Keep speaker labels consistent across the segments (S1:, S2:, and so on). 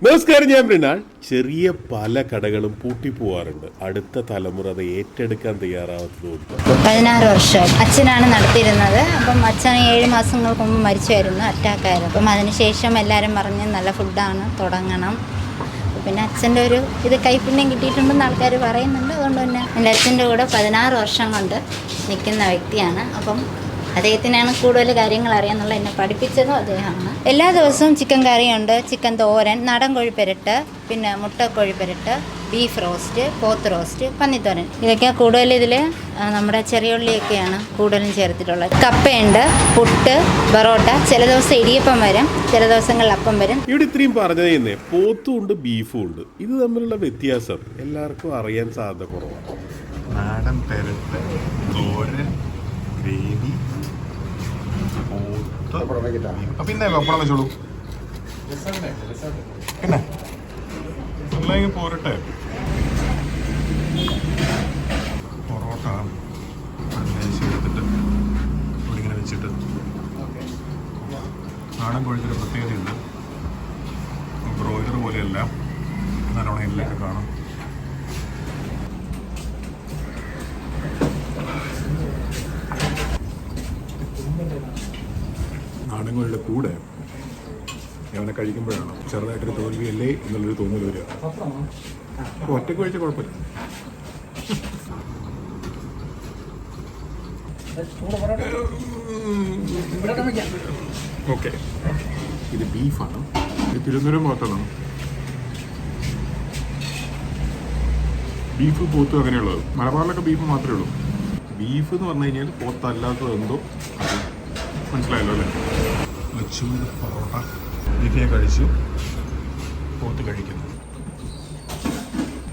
S1: നമസ്കാരം, ഞാൻ മൃണാൾ. ചെറിയ പല കടകളും പൂട്ടിപ്പോവാറുണ്ട്. അടുത്ത തലമുറ അത് ഏറ്റെടുക്കാൻ തയ്യാറാവാത്തതുകൊണ്ട്
S2: 16 വർഷം അച്ഛനാണ് നടത്തിയിരുന്നത്. അപ്പം അച്ഛൻ 7 മാസങ്ങൾക്ക് മുമ്പ് മരിച്ചായിരുന്നു, അറ്റാക്കായിരുന്നു. അപ്പം അതിനുശേഷം എല്ലാവരും പറഞ്ഞ് നല്ല ഫുഡാണ്, തുടങ്ങണം. പിന്നെ അച്ഛൻ്റെ ഒരു കൈപ്പുണ്യം കിട്ടിയിട്ടുണ്ടെന്ന് ആൾക്കാർ പറയുന്നുണ്ട്. അതുകൊണ്ട് തന്നെ എൻ്റെ അച്ഛൻ്റെ കൂടെ 16 വർഷം കൊണ്ട് നിൽക്കുന്ന വ്യക്തിയാണ്. അപ്പം അദ്ദേഹത്തിനാണ് കൂടുതൽ കാര്യങ്ങൾ അറിയാമെന്നുള്ള എന്നെ പഠിപ്പിച്ചതും അദ്ദേഹമാണ്. എല്ലാ ദിവസവും ചിക്കൻ കറിയുണ്ട്, ചിക്കൻ തോരൻ, നാടൻ കോഴിപ്പെരട്ട്, പിന്നെ മുട്ട കോഴിപ്പെരട്ട്, ബീഫ് റോസ്റ്റ്, പോത്ത് റോസ്റ്റ്, പന്നിത്തോരൻ. ഇതൊക്കെ കൂടുതൽ ഇതിൽ നമ്മുടെ ചെറിയ ഉള്ളിയൊക്കെയാണ് കൂടുതലും ചേർത്തിട്ടുള്ളത്. കപ്പയുണ്ട്, പുട്ട്, ബറോട്ട, ചില ദിവസം ഇടിയപ്പം വരും, ചില ദിവസങ്ങളിൽ അപ്പം വരും.
S1: ഇവിടെ ഇത്രയും പറഞ്ഞതേ പോത്തും ഉണ്ട്, ബീഫും ഉണ്ട്. ഇത് തമ്മിലുള്ള വ്യത്യാസം എല്ലാവർക്കും അറിയാൻ സാധ്യത കുറവാണ്.
S3: നാടൻ പെരട്ട്, തോരൻ, ഗ്രേവി, പിന്നെ പപ്പടം വെച്ചോളൂ. പിന്നെ എല്ലാം പോരട്ടെ. പൊറോട്ട എടുത്തിട്ട് ഇവിടെ ഇങ്ങനെ വെച്ചിട്ട് നാടൻ കോഴിക്കൊരു പ്രത്യേകതയുണ്ട്. ബ്രോയിലർ പോലെയല്ല, നല്ലോണം എല്ലൊക്കെ കാണും. നാടൻ കോഴിയുടെ കൂടെ അവനെ കഴിക്കുമ്പോഴാണ് ചെറുതായിട്ടൊരു തോൽവിയല്ലേ എന്നുള്ളൊരു തോന്നൽ വരിക. അപ്പോൾ ഒറ്റയ്ക്ക് കഴിച്ച കുഴപ്പമില്ല. ഓക്കെ, ഇത് ബീഫാണ്. ഇത് തിരുവനന്തപുരം ഭാഗത്താണ് ബീഫ്, പോത്ത് അങ്ങനെയുള്ളത്. മലബാറിലൊക്കെ ബീഫ് മാത്രമേ ഉള്ളൂ. ബീഫ് എന്ന് പറഞ്ഞു കഴിഞ്ഞാൽ പോത്തല്ലാത്തത് എന്തോ അത് മനസ്സിലായല്ലോ അല്ലേ? ചൂട് പൊറോട്ട, ബീഫ് ഞാൻ കഴിച്ചു, പോത്ത് കഴിക്കുന്നു.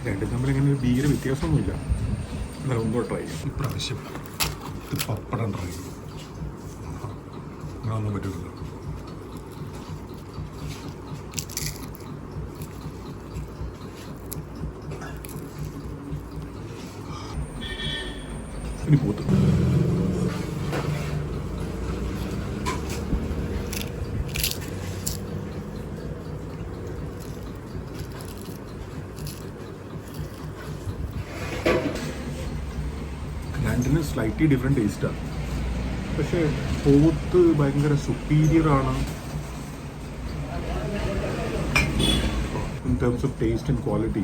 S3: രണ്ടും തമ്മിൽ അങ്ങനെ ഒരു ഭീകര വ്യത്യാസമൊന്നുമില്ല. എന്നാൽ ഒന്നോ ട്രൈ ചെയ്യും. ഇപ്രാവശ്യം ഇത് പപ്പടം ട്രൈ ചെയ്യും. അങ്ങനൊന്നും പറ്റില്ല. ഇനി പോത്ത്. രണ്ടിന് സ്ലൈറ്റ്ലി ഡിഫറെൻറ്റ് ടേസ്റ്റാണ്. പക്ഷേ പോത്ത് ഭയങ്കര സുപ്പീരിയറാണ് in terms of taste and quality.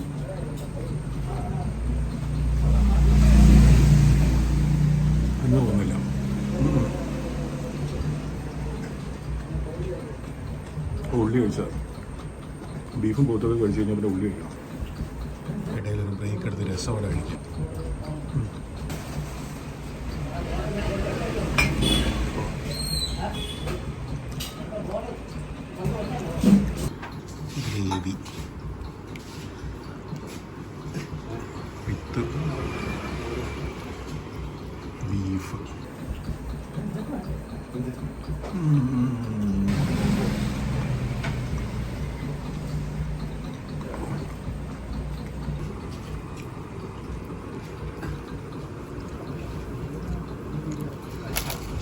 S3: എന്ന് തോന്നില്ല. ഉള്ളി കഴിച്ചാൽ ബീഫും പോത്തൊക്കെ കഴിച്ച് കഴിഞ്ഞാൽ പിന്നെ ഉള്ളി കഴിക്കണം. ഇടയിലൊരു ബ്രേക്ക് എടുത്ത് രസമോടെ കഴിക്കാം. ഗ്രേവി വിത്ത് ബീഫ്.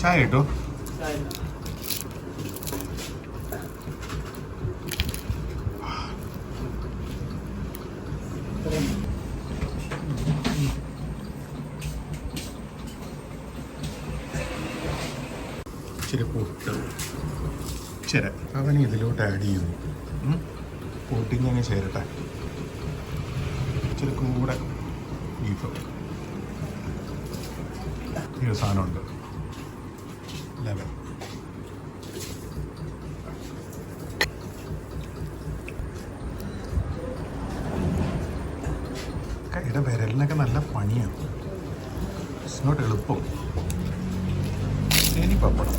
S3: ചായ കേട്ടോ. ഇച്ചിരി പൊട്ട്, ചിര അവന് ഇതിലോട്ട് ആഡ് ചെയ്യുന്നു. പൊട്ടിങ് അങ്ങ് ചേരട്ടെ. ഇച്ചിരി കൂടെ ബീഫ്. ഈ ഒരു സാധനമുണ്ട്, ലെവൻ. കൈയുടെ വിരലിനൊക്കെ നല്ല പണിയാണ്. ഇറ്റ്സ് നോട്ട് എളുപ്പം. ഇനി പപ്പടം.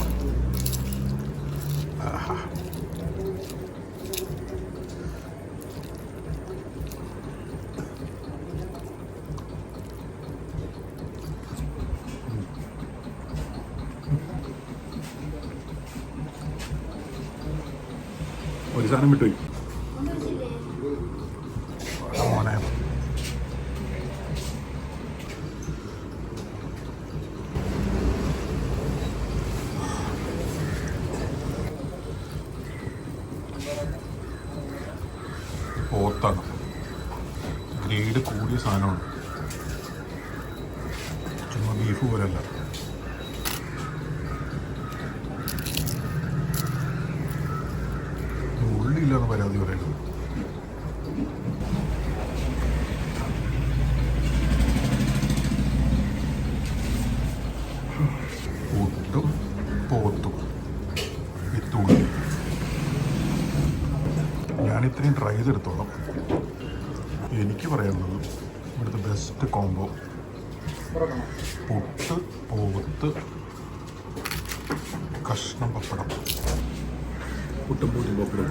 S3: ഒരു സാധനം വിട്ടുപോയി. മോനെ പോത്താണ്, ഗ്രേഡ് കൂടിയ സാധനമാണ്, ചുമ്മാ ബീഫ് പോലല്ല. ഉള്ളില്ലാന്ന് പരാതി പറയുന്നത്. പുട്ടും പോത്തും വിത്തുള്ളി. ഞാനിത്രയും ട്രൈ ചെയ്തെടുത്തോളാം. എനിക്ക് പറയാനുള്ളത് ഇവിടുത്തെ ബെസ്റ്റ് കോംബോ പുട്ട്, പോത്ത്, കഷ്ണം പപ്പടം. പുട്ടും പൂട്ടും പപ്പടം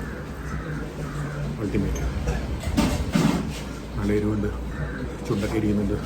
S3: അൾട്ടിമേറ്റ്. നല്ല എരിവുണ്ട്, ചുണ്ടൊക്കെ എരിയുന്നുണ്ട്.